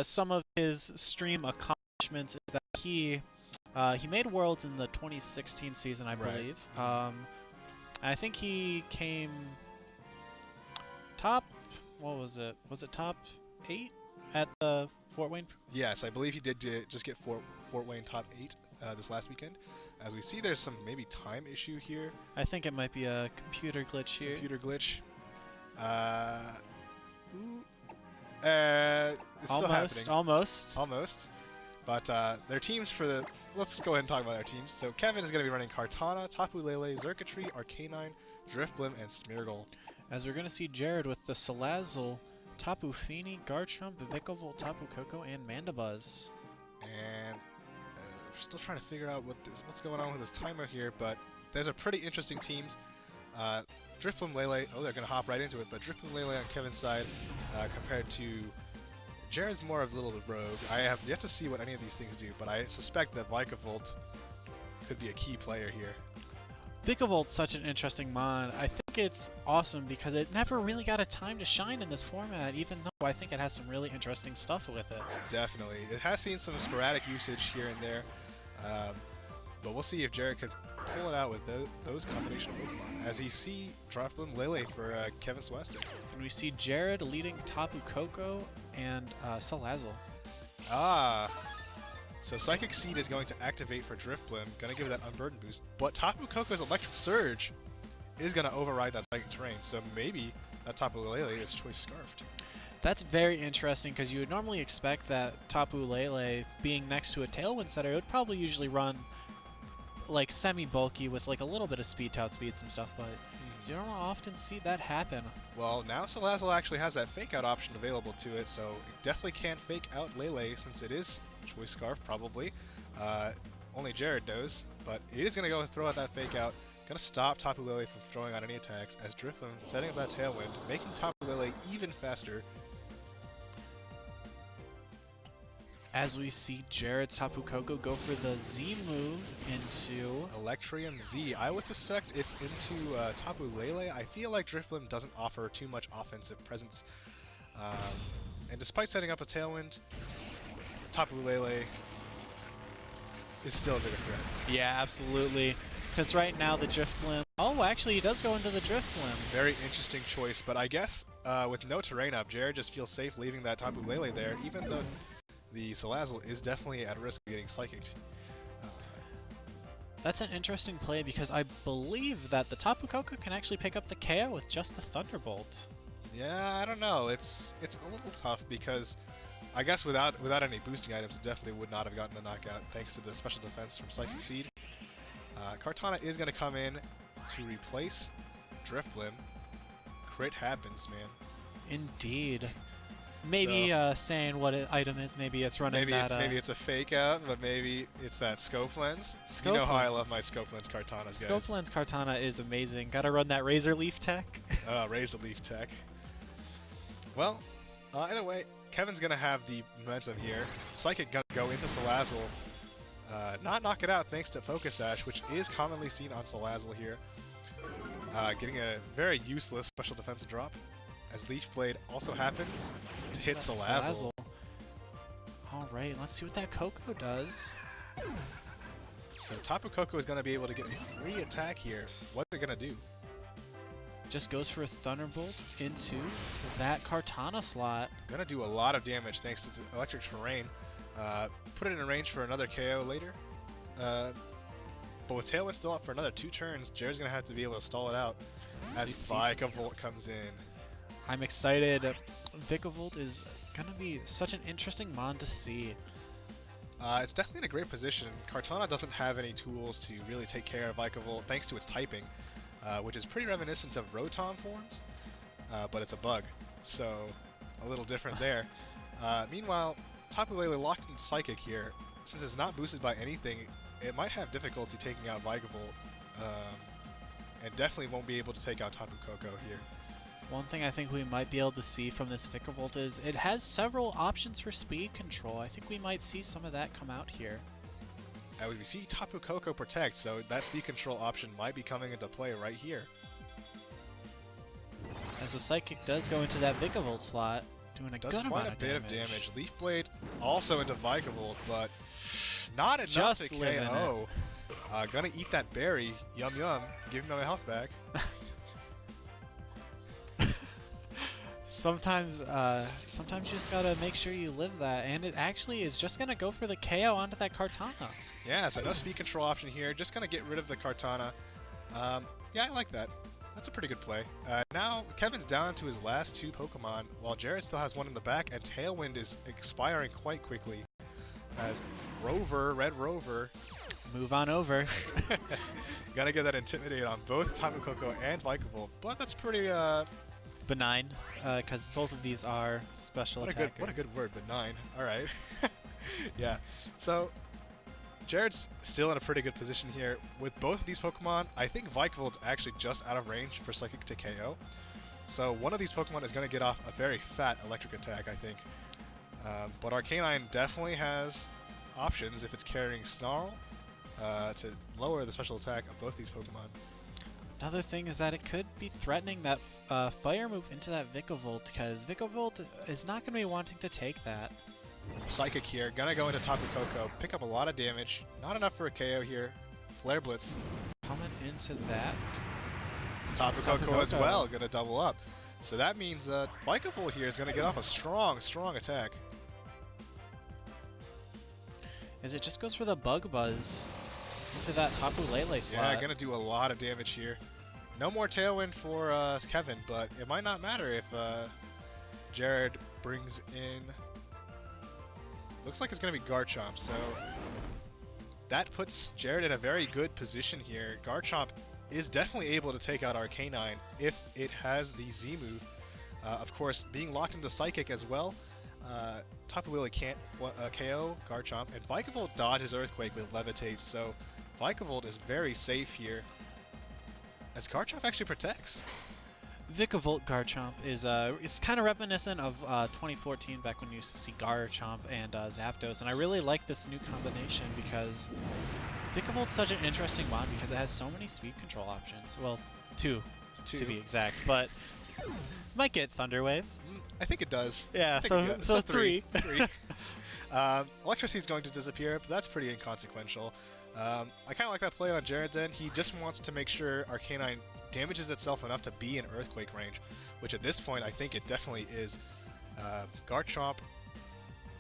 some of his stream accomplishments is that he made Worlds in the 2016 season, I Right. believe. I think he came top. What was it? Was it top 8 at the Fort Wayne? Yes, I believe he did just get Fort Wayne top 8 this last weekend. As we see, there's some maybe time issue here. I think it might be a computer glitch here. Computer glitch. It's still happening. Almost. But their teams for the... Let's go ahead and talk about their teams. So Kevin is going to be running Kartana, Tapu Lele, Xurkitree, Arcanine, Drifblim, and Smeargle. As we're going to see Jared with the Salazzle, Tapu Fini, Garchomp, Vikavolt, Tapu Koko, and Mandibuzz. And we're still trying to figure out what's going on with this timer here, but there's a pretty interesting teams. Drifblim, Lele, oh, they're going to hop right into it, but Drifblim, Lele on Kevin's side compared to Jared's more of a little rogue. I have yet to see what any of these things do, but I suspect that Vikavolt could be a key player here. Vikavolt's such an interesting mod. I think it's awesome because it never really got a time to shine in this format, even though I think it has some really interesting stuff with it. Definitely. It has seen some sporadic usage here and there, but we'll see if Jared could pull it out with those combination of Pokemon. As you see Drifblim Lele for Kevin Swastek. And we see Jared leading Tapu Koko and Salazzle. So Psychic Seed is going to activate for Drifblim, going to give it that Unburden boost, but Tapu Koko's Electric Surge is going to override that Psychic Terrain, so maybe that Tapu Lele is Choice Scarfed. That's very interesting because you would normally expect that Tapu Lele, being next to a Tailwind setter, it would probably usually run like semi-bulky with like a little bit of speed to outspeed some stuff, but you don't often see that happen. Well, now Salazzle actually has that Fake Out option available to it, so it definitely can't Fake Out Lele since it is Choice Scarf, probably. Only Jared knows, but it is going to go throw out that Fake Out. Going to stop Tapu Lele from throwing out any attacks as Drifblim setting up that Tailwind, making Tapu Lele even faster. As we see Jared's Tapu Koko go for the Z move into Electrium Z. I would suspect it's into Tapu Lele. I feel like Drifblim doesn't offer too much offensive presence. And despite setting up a Tailwind, Tapu Lele is still a bigger threat. Yeah, absolutely. Because right now the Drifblim... Oh, actually he does go into the Drifblim. Very interesting choice, but I guess with no terrain up, Jared just feels safe leaving that Tapu Lele there, even though the Salazzle is definitely at risk of getting Psychicked. That's an interesting play because I believe that the Tapu Koko can actually pick up the KO with just the Thunderbolt. Yeah, I don't know. It's a little tough because I guess without any boosting items, it definitely would not have gotten the knockout thanks to the special defense from Psychic Seed. Kartana is going to come in to replace Drifblim. Crit happens, man. Indeed. Maybe saying what item is, maybe it's running maybe it's a Fake Out, but maybe it's that Scope Lens. You know how I love my Scope Lens Kartanas, guys. Scope Lens Kartana is amazing. Gotta run that Razor Leaf tech. Razor Leaf tech. Well, either way, Kevin's gonna have the momentum here. Psychic gonna go into Salazzle. Not knock it out thanks to Focus Sash, which is commonly seen on Salazzle here. Getting a very useless special defensive drop. As Leaf Blade also happens to hit Salazzle. Alright, let's see what that Koko does. So Tapu Koko is going to be able to get a free attack here. What's it going to do? Just goes for a Thunderbolt into that Kartana slot. Going to do a lot of damage thanks to Electric Terrain. Put it in range for another KO later. But with Tailwind still up for another 2 turns, Jared's going to have to be able to stall it out as Vikavolt comes in. I'm excited. Vikavolt is going to be such an interesting mon to see. It's definitely in a great position. Kartana doesn't have any tools to really take care of Vikavolt thanks to its typing, which is pretty reminiscent of Rotom forms, but it's a bug, so a little different there. Meanwhile, Tapu Lele locked in Psychic here. Since it's not boosted by anything, it might have difficulty taking out Vikavolt, and definitely won't be able to take out Tapu Koko here. One thing I think we might be able to see from this Vikavolt is it has several options for speed control. I think we might see some of that come out here. We see Tapu Koko protect, so that speed control option might be coming into play right here. As the Psychic does go into that Vikavolt slot, doing a Does good quite amount a bit of of damage. Leaf Blade also into Vikavolt, but not enough Just to living KO. Gonna eat that berry. Yum yum. Give me my health back. Sometimes you just gotta make sure you live that, and it actually is just gonna go for the KO onto that Kartana. Yeah, so no speed control option here. Just gonna get rid of the Kartana. Yeah, I like that. That's a pretty good play. Now, Kevin's down to his last 2 Pokemon, while Jared still has one in the back, and Tailwind is expiring quite quickly. As Red Rover... Move on over. Gotta get that Intimidate on both Tapu Koko and Vikavolt, but that's pretty, benign, because both of these are special attackers. What a good word, benign. Alright. Yeah, so... Jared's still in a pretty good position here. With both of these Pokemon, I think Vikavolt's actually just out of range for Psychic to KO. So one of these Pokemon is going to get off a very fat electric attack, I think. But Arcanine definitely has options if it's carrying Snarl to lower the special attack of both these Pokemon. Another thing is that it could be threatening that Fire move into that Vikavolt, because Vikavolt is not going to be wanting to take that. Psychic here, gonna go into Tapu Koko, pick up a lot of damage. Not enough for a KO here. Flare Blitz. Coming into that. Tapu Koko as well, gonna double up. So that means Vikavolt here is gonna get off a strong attack. As it just goes for the Bug Buzz into that Tapu Lele slot. Yeah, gonna do a lot of damage here. No more Tailwind for Kevin, but it might not matter if Jared brings in... Looks like it's going to be Garchomp, so that puts Jared in a very good position here. Garchomp is definitely able to take out Arcanine if it has the Z move. Of course, being locked into Psychic as well, Tapu Lele can't KO Garchomp, and Vikavolt dodges Earthquake with Levitate, so Vikavolt is very safe here, as Garchomp actually protects. Vikavolt Garchomp is it's kind of reminiscent of 2014, back when you used to see Garchomp and Zapdos, and I really like this new combination because Vikavolt's such an interesting mod because it has so many speed control options. Well, two to be exact, but might get Thunder Wave. I think it does. Yeah, so three. Electricity is going to disappear, but that's pretty inconsequential. I kind of like that play on Jared's end. He just wants to make sure Arcanine damages itself enough to be in Earthquake range, which at this point I think it definitely is. Garchomp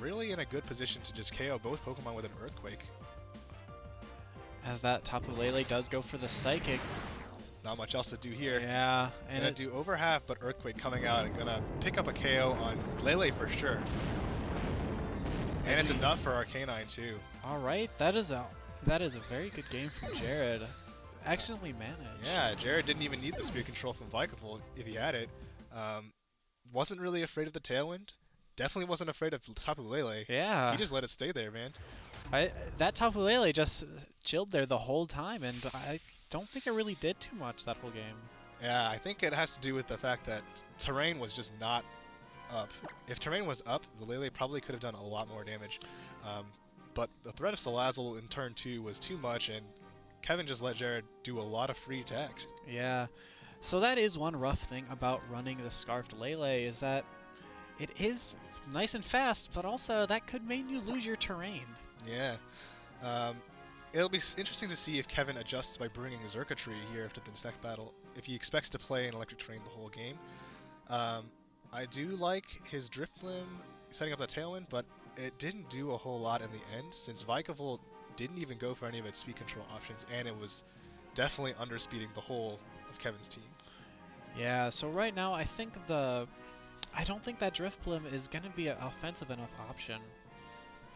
really in a good position to just KO both Pokemon with an Earthquake. As that Tapu Lele does go for the Psychic. Not much else to do here. Yeah, and gonna do over half, but Earthquake coming out and gonna pick up a KO on Lele for sure. And it's enough for Arcanine too. All right, that is a very good game from Jared. Excellently managed. Yeah, Jared didn't even need the speed control from Vikavolt if he had it. Wasn't really afraid of the Tailwind. Definitely wasn't afraid of Tapu Lele. Yeah. He just let it stay there, man. That Tapu Lele just chilled there the whole time, and I don't think it really did too much that whole game. Yeah, I think it has to do with the fact that terrain was just not up. If terrain was up, the Lele probably could have done a lot more damage. But the threat of Salazzle in turn 2 was too much, and Kevin just let Jared do a lot of free attacks. Yeah, so that is one rough thing about running the Scarfed Lele, is that it is nice and fast, but also that could mean you lose your terrain. Yeah. It'll be interesting to see if Kevin adjusts by bringing Xurkitree here after this next battle, if he expects to play an Electric Terrain the whole game. I do like his Drift Limb setting up the Tailwind, but it didn't do a whole lot in the end, since Vikavolt didn't even go for any of its speed control options, and it was definitely underspeeding the whole of Kevin's team. Yeah, so right now I don't think that Drift Limb is going to be an offensive enough option,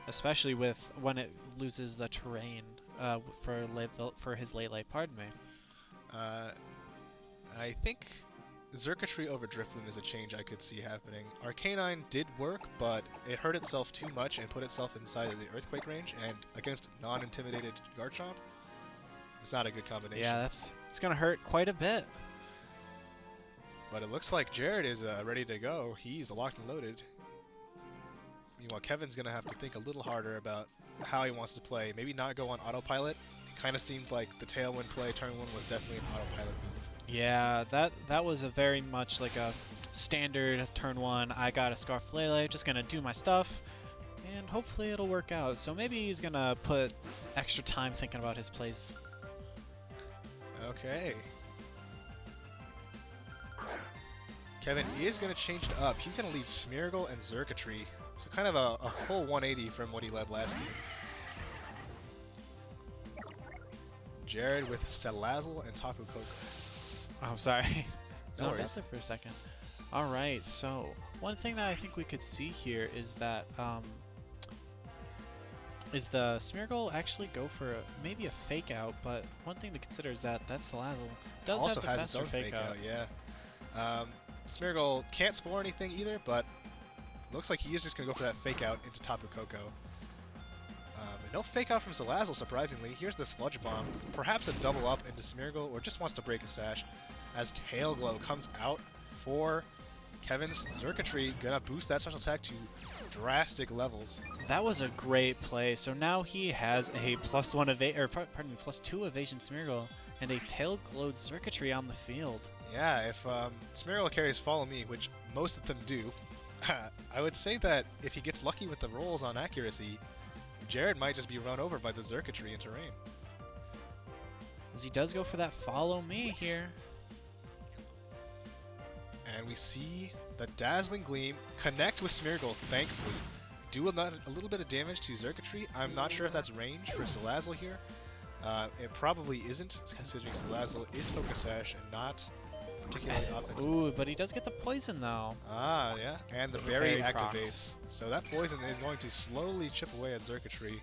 especially with when it loses the terrain for his Lele. Pardon me. I think Xurkitree over Drift Limb is a change I could see happening. Arcanine did work, but it hurt itself too much and put itself inside of the Earthquake range, and against non-intimidated Garchomp, it's not a good combination. Yeah, it's going to hurt quite a bit. But it looks like Jared is ready to go. He's locked and loaded. Meanwhile, Kevin's going to have to think a little harder about how he wants to play. Maybe not go on autopilot. It kind of seemed like the Tailwind play turn 1 was definitely an autopilot move. Yeah, that was a very much like a standard turn 1, I got a Scarf Lele, just gonna do my stuff, and hopefully it'll work out. So maybe he's gonna put extra time thinking about his plays. Okay. Kevin is going to change it up. He's going to lead Smeargle and Xurkitree. So kind of a full 180 from what he led last game. Jared with Salazzle and Tapu Koko. Oh, sorry. No No, worries. that's it for a second. Alright, so one thing that I think we could see here is that is the Smeargle actually go for maybe a fake out, but one thing to consider is that Salazzle does Also have the has its faster own fake out, yeah. Smeargle can't spore anything either, but looks like he is just going to go for that fake out into Tapu Koko. And no fake out from Salazzle, surprisingly. Here's the Sludge Bomb. Perhaps a double up into Smeargle, or just wants to break a sash. As Tail Glow comes out for Kevin's Xurkitree, gonna boost that special attack to drastic levels. That was a great play. So now he has a +2 evasion Smeargle and a tail glowed Xurkitree on the field. Yeah, if Smeargle carries Follow Me, which most of them do, I would say that if he gets lucky with the rolls on accuracy, Jared might just be run over by the Xurkitree in terrain. As he does go for that Follow Me here. And we see the Dazzling Gleam connect with Smeargle, thankfully. Do a little bit of damage to Xurkitree. I'm not sure if that's range for Salazzle here. It probably isn't, considering Salazzle is Focus Sash and not particularly offensive. Ooh, but he does get the poison though. Ah, yeah. And the Berry Berry procs. activates. So that poison is going to slowly chip away at Xurkitree.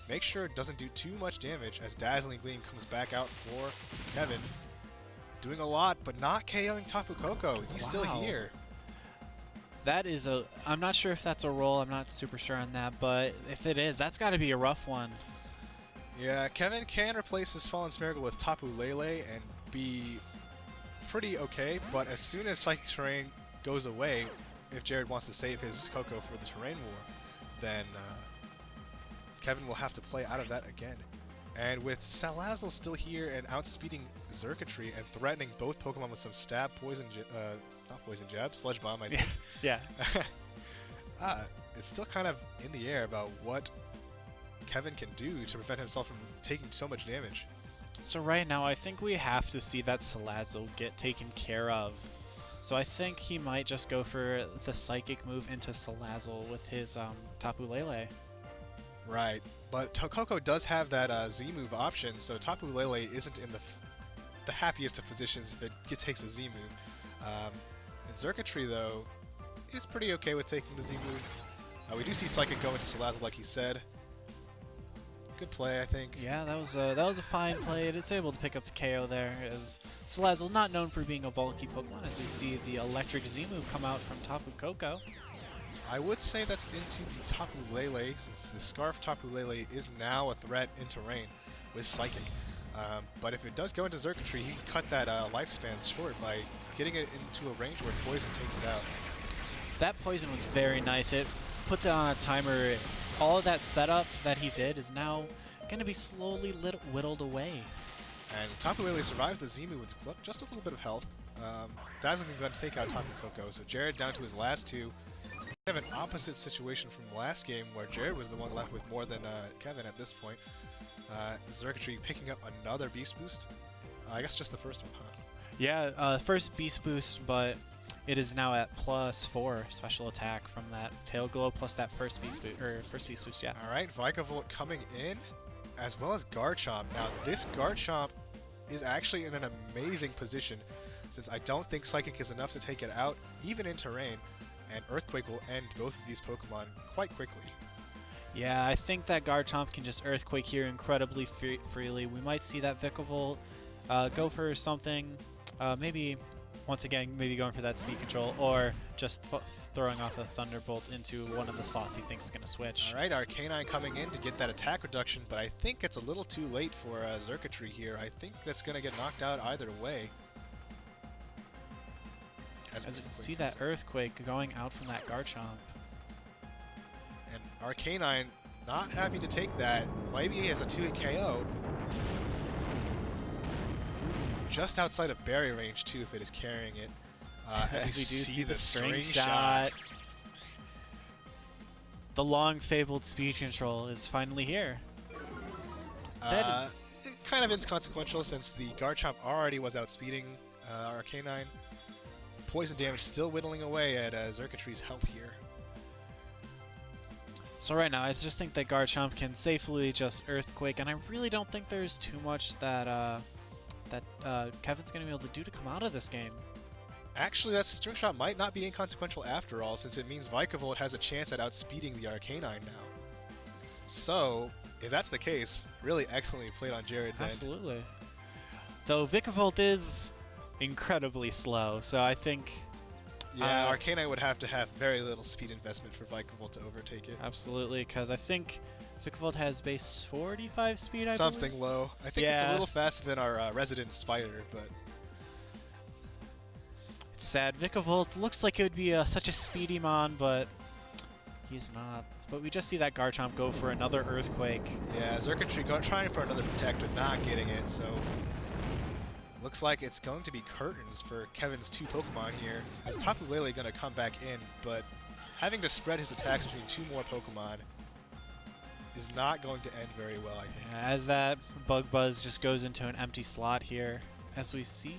Make sure it doesn't do too much damage as Dazzling Gleam comes back out for Kevin. Doing a lot, but not KOing Tapu Koko. He's still Wow. here. That is a... I'm not sure if that's a roll. I'm not super sure on that, but if it is, that's got to be a rough one. Yeah, Kevin can replace his Fallen Smeargle with Tapu Lele and be pretty okay, but as soon as Psychic Terrain goes away, if Jared wants to save his Koko for the Terrain War, then Kevin will have to play out of that again. And with Salazzle still here and outspeeding Xurkitree and threatening both Pokemon with some stab, poison, not poison jab, sludge bomb, I think. Yeah. It's still kind of in the air about what Kevin can do to prevent himself from taking so much damage. So right now, I think we have to see that Salazzle get taken care of. So I think he might just go for the Psychic move into Salazzle with his Tapu Lele. Right, but Koko does have that Z move option, so Tapu Lele isn't in the happiest of positions if it takes a Z move. And Xurkitree, though, is pretty okay with taking the Z move. We do see Psychic go into Salazzle, like you said. Good play, I think. Yeah, that was a fine play. It's able to pick up the KO there. As Salazzle, not known for being a bulky Pokemon, as we see the Electric Z move come out from Tapu Koko. I would say that's into the Tapu Lele, since the Scarf Tapu Lele is now a threat in terrain with Psychic. But if it does go into Xurkitree, he can cut that lifespan short by getting it into a range where Poison takes it out. That poison was very nice. It puts it on a timer. All of that setup that he did is now going to be slowly whittled away. And Tapu Lele survives the Z move with just a little bit of health. Dazzling is going to take out Tapu Koko, so Jared down to his last two. Kind of an opposite situation from last game where Jared was the one left with more than Kevin at this point. Xurkitree picking up another Beast Boost. I guess just the first one, huh? Yeah, first Beast Boost, but it is now at +4 special attack from that Tail Glow plus that first Beast Boost, yeah. Alright, Vikavolt coming in, as well as Garchomp. Now, this Garchomp is actually in an amazing position, since I don't think Psychic is enough to take it out, even in terrain, and Earthquake will end both of these Pokemon quite quickly. Yeah, I think that Garchomp can just Earthquake here incredibly freely. We might see that Vikavolt go for something, maybe, once again, maybe going for that speed control, or just throwing off a Thunderbolt into one of the slots he thinks is going to switch. Alright, Arcanine coming in to get that attack reduction, but I think it's a little too late for Xurkitree here. I think that's going to get knocked out either way. As we see that Earthquake going out from that Garchomp. And Arcanine not happy to take that. Maybe he has a 2-hit KO. Just outside of berry range too if it is carrying it. As we As we do see see the the string string shot. The long-fabled speed control is finally here. Kind of inconsequential since the Garchomp already was outspeeding our Arcanine. Poison damage still whittling away at Xurkitree's help here. So right now, I just think that Garchomp can safely just Earthquake, and I really don't think there's too much that Kevin's going to be able to do to come out of this game. Actually, that string shot might not be inconsequential after all, since it means Vikavolt has a chance at outspeeding the Arcanine now. So, if that's the case, really excellently played on Jared's end. Absolutely. Though Vikavolt is incredibly slow, so I think... Yeah, Arcanine would have to have very little speed investment for Vikavolt to overtake it. Absolutely, because I think Vikavolt has base 45 speed, I believe? Something low. I think it's a little faster than our resident Spider, but... It's sad. Vikavolt looks like it would be such a speedy mon, but he's not. But we just see that Garchomp go for another Earthquake. Yeah, Xurkitree trying for another Protect, but not getting it, so... Looks like it's going to be curtains for Kevin's two Pokemon here. As Tapu Lele going to come back in, but having to spread his attacks between two more Pokemon is not going to end very well, I think. Yeah, as that Bug Buzz just goes into an empty slot here, as we see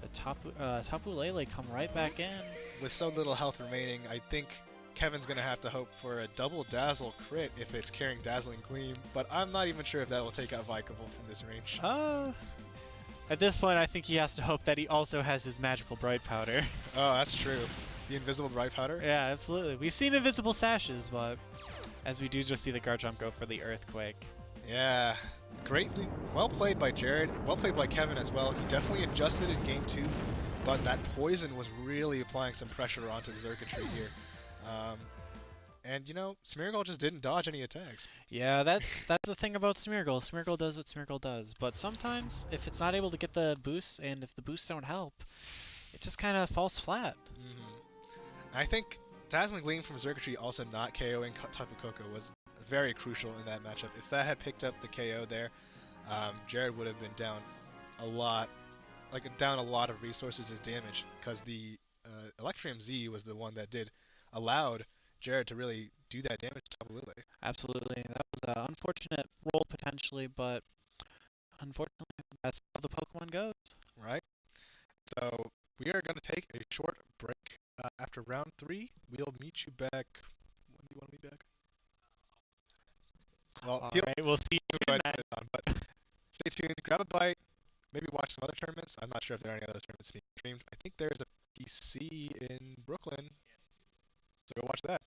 the Tapu Lele come right back in. With so little health remaining, I think Kevin's going to have to hope for a double Dazzle crit if it's carrying Dazzling Gleam, but I'm not even sure if that will take out Vikavolt from this range. At this point, I think he has to hope that he also has his magical Bright Powder. Oh, that's true. The invisible Bright Powder? Yeah, absolutely. We've seen invisible sashes, but as we do just see the Garchomp go for the Earthquake. Yeah, greatly, well played by Jared, well played by Kevin as well. He definitely adjusted in game 2, but that poison was really applying some pressure onto Xurkitree here. And you know, Smeargle just didn't dodge any attacks. Yeah, that's the thing about Smeargle. Smeargle does what Smeargle does, but sometimes if it's not able to get the boosts, and if the boosts don't help, it just kind of falls flat. I think Dazzling Gleam from Xurkitree also not KOing Tapu Koko was very crucial in that matchup. If that had picked up the KO there, Jared would have been down a lot, down a lot of resources and damage, because the Electrium Z was the one that allowed Jared to really do that damage to Tapu Lele. Absolutely. That was an unfortunate roll potentially, but unfortunately that's how the Pokemon goes. Right. So we are going to take a short break. After round 3, we'll meet you back. When do you want to be back? Well, alright, we'll see you soon. But stay tuned, grab a bite, maybe watch some other tournaments. I'm not sure if there are any other tournaments being streamed. I think there's a PC in Brooklyn, so go watch that.